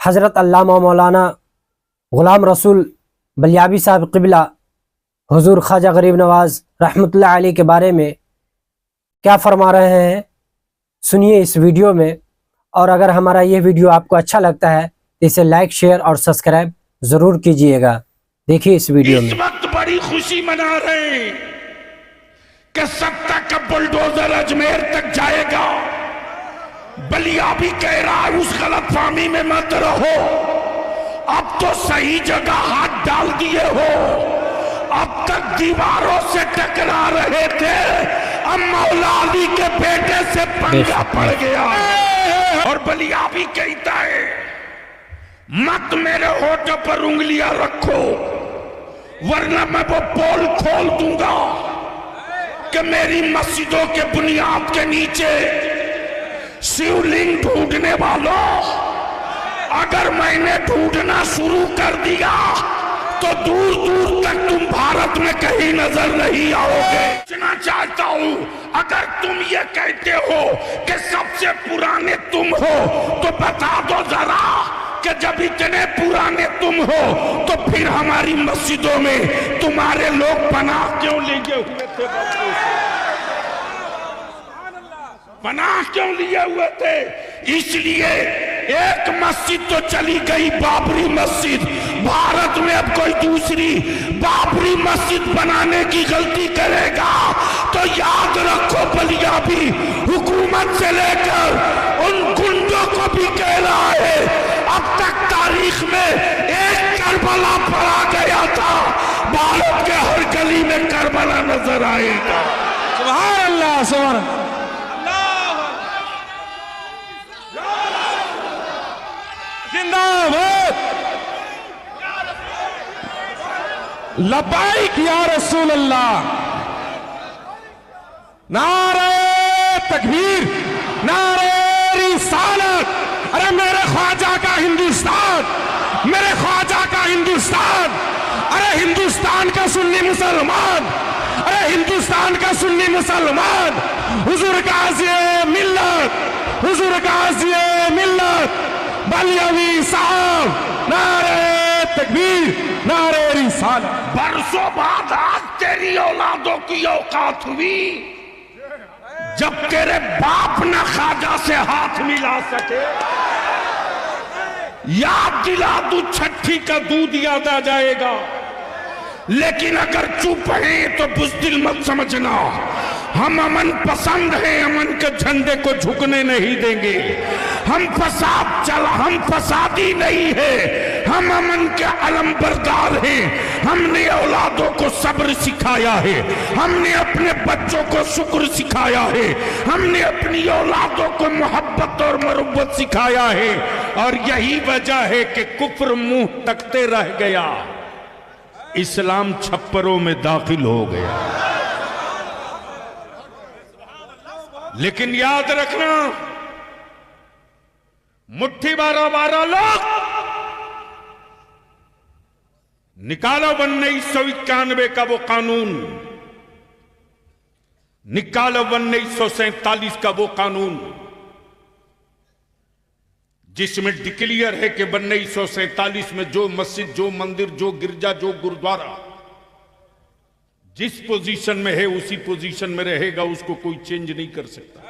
हज़रत अल्लामा मौलाना ग़ुलाम रसूल बलियाबी साहब क़िबला हुज़ूर ख्वाजा गरीब नवाज़ रहमतुल्लाह अलैह के बारे में क्या फरमा रहे हैं, सुनिए इस वीडियो में। और अगर हमारा ये वीडियो आपको अच्छा लगता है तो इसे लाइक, शेयर और सब्सक्राइब ज़रूर कीजिएगा। देखिए इस वीडियो में। इस वक्त बड़ी खुशी मना रहे हैं कि सत्ता का बुलडोजर अजमेर तक जाएगा। बलियाबी कह रहा है उस गलतफहमी में मत रहो, अब तो सही जगह हाथ डाल दिए हो। अब तक दीवारों से टकरा रहे थे, अब मौला अली के बेटे से पंगा पड़ गया। और बलियाबी कहता है मत मेरे होठों पर उंगलियां रखो, वरना मैं वो पोल खोल दूंगा कि मेरी मस्जिदों के बुनियाद के नीचे शिवलिंग ढूंढने वालों, अगर मैंने ढूंढना शुरू कर दिया तो दूर दूर तक तुम भारत में कहीं नजर नहीं आओगे। पूछना चाहता हूं, अगर तुम ये कहते हो कि सबसे पुराने तुम हो तो बता दो जरा कि जब इतने पुराने तुम हो तो फिर हमारी मस्जिदों में तुम्हारे लोग पनाह क्यों लिए हुए थे? पनाह क्यों लिए हुए थे? इसलिए एक मस्जिद तो चली गई, बाबरी मस्जिद। भारत में अब कोई दूसरी बाबरी मस्जिद बनाने की गलती करेगा तो याद रखो बलियाबी हुकूमत से लेकर उन गुंडों को भी कह रहा है, अब तक तारीख में एक करबला पड़ा गया था, भारत के हर गली में करबला नजर आएगा। सुभान अल्लाह, सुभान अल्लाह। जिंदाबाद, लब्बाइक या रसूल अल्लाह, नारे तकबीर, नारे रिसालत। अरे मेरे ख्वाजा का हिंदुस्तान, मेरे ख्वाजा का हिंदुस्तान, अरे हिंदुस्तान का सुन्नी मुसलमान, अरे हिंदुस्तान का सुन्नी मुसलमान, हुजूर गाज़ी मिल्लत, हुजूर गाज़ी मिल्लत बलियाबी साहब, नारे तकबीर, नारे रिसालत। बरसों बाद आज तेरी औलादों की औकात हुई जब तेरे बाप न ख्वाजा से हाथ मिला सके। याद दिला दू, छठी का दूध याद आ जाएगा। लेकिन अगर चुप है तो बुज़दिल मत समझना, हम अमन पसंद हैं, अमन के झंडे को झुकने नहीं देंगे। हम फसादी नहीं है, हम अमन के अलमबरदार हैं। हमने औलादों को सब्र सिखाया है, हमने अपने बच्चों को शुक्र सिखाया है, हमने अपनी औलादों को मोहब्बत और मरुब्बत सिखाया है। और यही वजह है कि कुफ्र मुंह तकते रह गया, इस्लाम छप्परों में दाखिल हो गया। लेकिन याद रखना, मुट्ठी 12 लोग निकालो 1991 का वो कानून, निकालो 1947 का वो कानून जिसमें डिक्लेयर है कि 1947 में जो मस्जिद, जो मंदिर, जो गिरजा, जो गुरुद्वारा जिस पोजीशन में है उसी पोजीशन में रहेगा, उसको कोई चेंज नहीं कर सकता।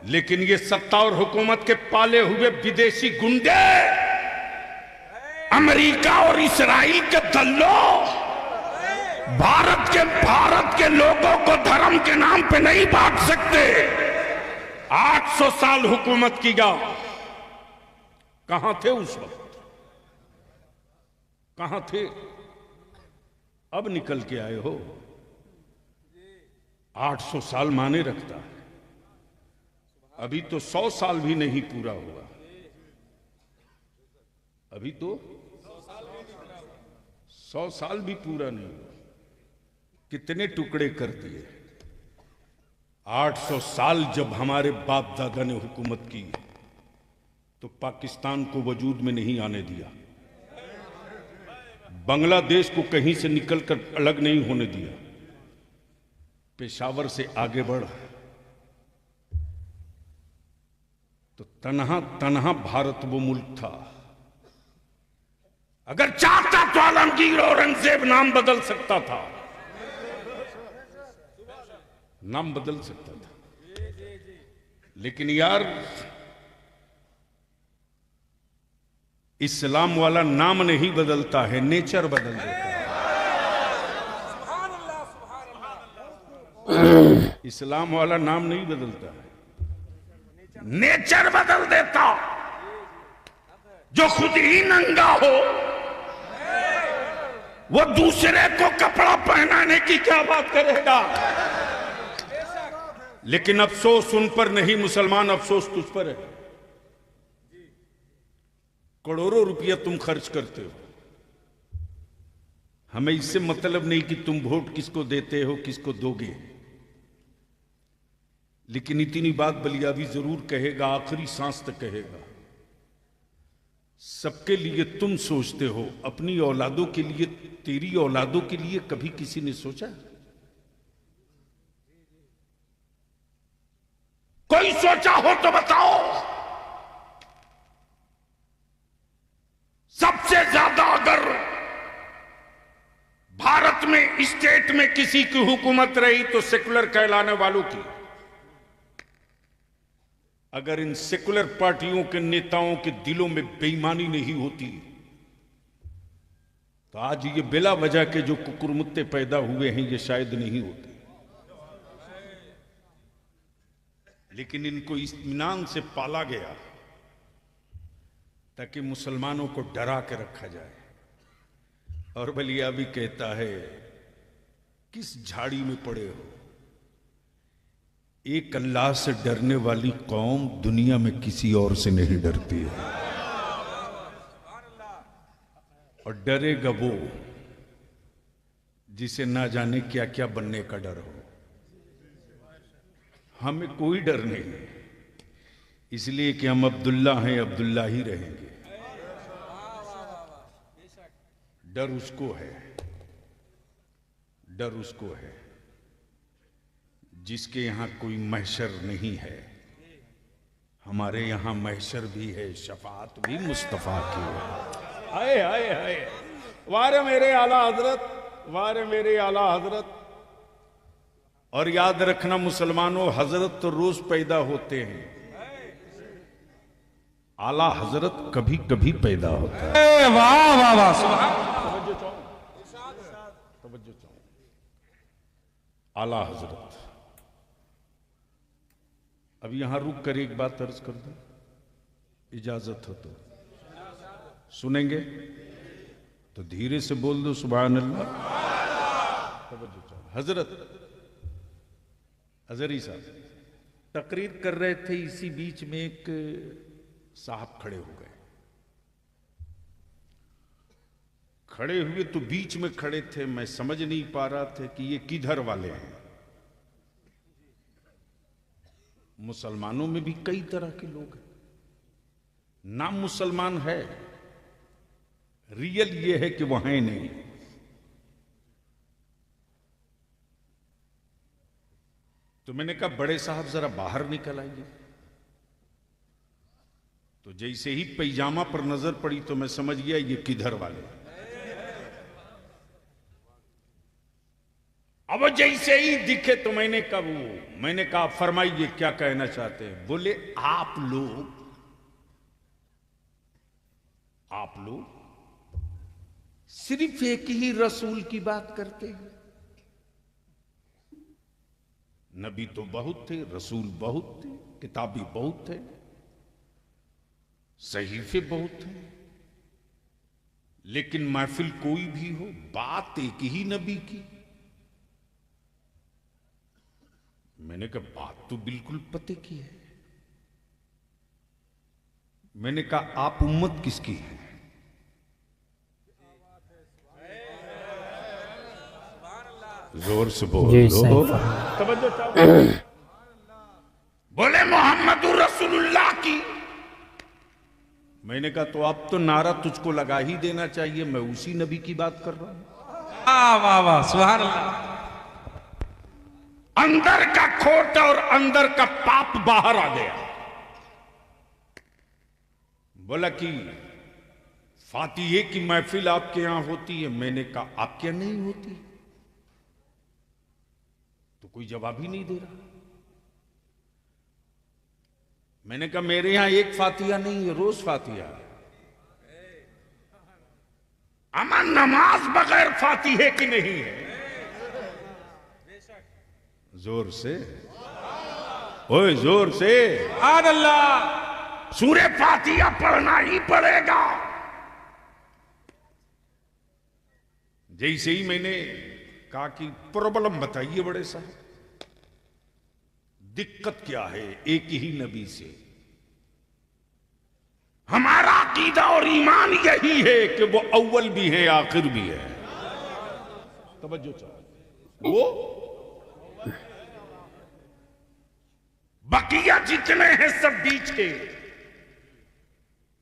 लेकिन ये सत्ता और हुकूमत के पाले हुए विदेशी गुंडे, अमेरिका और इस्राइल के दल्लों, भारत के लोगों को धर्म के नाम पे नहीं बांट सकते। 800 साल हुकूमत किया, कहां थे उस वक्त? कहां थे? अब निकल के आए हो। 800 साल माने रखता है, अभी तो 100 साल भी नहीं पूरा हुआ। अभी तो 100 साल भी पूरा नहीं हुआ, कितने टुकड़े कर दिए। 800 साल जब हमारे बाप दादा ने हुकूमत की तो पाकिस्तान को वजूद में नहीं आने दिया, बांग्लादेश को कहीं से निकलकर अलग नहीं होने दिया, पेशावर से आगे बढ़ तो तन्हा तन्हा भारत वो मुल्क था। अगर चाहता तो आलमगीर औरंगजेब नाम बदल सकता था, नाम बदल सकता था, लेकिन यार इस्लाम वाला नाम नहीं बदलता है, नेचर बदल देता है। इस्लाम वाला नाम नहीं बदलता है, नेचर बदल देता। जो खुद ही नंगा हो वो दूसरे को कपड़ा पहनाने की क्या बात करेगा। लेकिन अफसोस उन पर नहीं मुसलमान, अफसोस तुझ पर है। करोड़ों रुपया तुम खर्च करते हो, हमें इससे मतलब नहीं कि तुम वोट किसको देते हो किसको दोगे, लेकिन इतनी बात बलियाबी जरूर कहेगा, आखिरी सांस तक कहेगा। सबके लिए तुम सोचते हो, अपनी औलादों के लिए, तेरी औलादों के लिए कभी किसी ने सोचा? कोई सोचा हो तो बताओ। सबसे ज्यादा अगर भारत में स्टेट में किसी की हुकूमत रही तो सेकुलर कहलाने वालों की। अगर इन सेकुलर पार्टियों के नेताओं के दिलों में बेईमानी नहीं होती तो आज ये बिला वजह के जो कुकुरमुत्ते पैदा हुए हैं ये शायद नहीं होते। लेकिन इनको इत्मीनान से पाला गया ताकि मुसलमानों को डरा के रखा जाए। और बलिया भी कहता है, किस झाड़ी में पड़े हो, एक अल्लाह से डरने वाली कौम दुनिया में किसी और से नहीं डरती है। और डरेगा वो जिसे ना जाने क्या क्या बनने का डर हो। हमें कोई डर नहीं, इसलिए कि हम अब्दुल्ला हैं, अब्दुल्ला ही रहेंगे। डर उसको है, डर उसको है जिसके यहां कोई महशर नहीं है। हमारे यहां महशर भी है, शफाअत भी मुस्तफा की है। हाय हाय हाय, वारे मेरे आला हजरत, वारे मेरे आला हजरत। और याद रखना मुसलमानों, हजरत तो रोज पैदा होते हैं, आला हजरत कभी कभी पैदा होता है। वाह वाह वाह, सुभान। तवज्जो चाहूं, आला हजरत। अब यहां रुक कर एक बात अर्ज कर दूं, इजाजत हो तो सुनेंगे? तो धीरे से बोल दो सुभान अल्लाह। तवज्जो चाहूं, हजरत अजहरी साहब तकरीर कर रहे थे, इसी बीच में एक साहब खड़े हो गए। खड़े हुए तो बीच में खड़े थे, मैं समझ नहीं पा रहा था कि ये किधर वाले हैं। मुसलमानों में भी कई तरह के लोग हैं, नाम मुसलमान है, रियल ये है कि वह है नहीं। तो मैंने कहा बड़े साहब जरा बाहर निकल आइए। तो जैसे ही पैजामा पर नजर पड़ी तो मैं समझ गया ये किधर वाले। अब जैसे ही दिखे तो मैंने कहा फरमाइए क्या कहना चाहते हैं। बोले आप लोग सिर्फ एक ही रसूल की बात करते हैं। नबी तो बहुत थे, रसूल बहुत थे, किताबी बहुत थे, सहीफे बहुत थे, लेकिन महफिल कोई भी हो, बात एक ही नबी की। मैंने कहा बात तो बिल्कुल पते की है। मैंने कहा आप उम्मत किसकी है? जोर से बोलो। बोले मोहम्मद रसूलुल्लाह की। मैंने कहा तो अब तो नारा तुझको लगा ही देना चाहिए, मैं उसी नबी की बात कर रहा हूं। वाह वाह, सुभान अल्लाह। अंदर का खोट और अंदर का पाप बाहर आ गया। बोला कि फातिहे की महफिल आपके यहां होती है। मैंने कहा आपके यहां नहीं होती। तो कोई जवाब ही नहीं दे रहा। मैंने कहा मेरे यहां एक फातिहा नहीं है, रोज फातिहा है। अमन नमाज बगैर फातिहे की नहीं है। जोर से, ओए जोर से सुभान अल्लाह। सूरे फातिहा पढ़ना ही पड़ेगा। जैसे ही मैंने कहा कि प्रॉब्लम बताइए बड़े साहब, दिक्कत क्या है एक ही नबी से? हमारा अकीदा और ईमान यही है कि वो अव्वल भी है आखिर भी है। तवज्जो चाहिए। वो बकिया जितने हैं सब बीच के,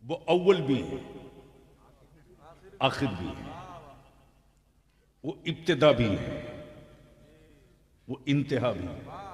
वो अव्वल भी है आखिर भी है। वो इब्तिदा भी है, वो इंतहा भी है।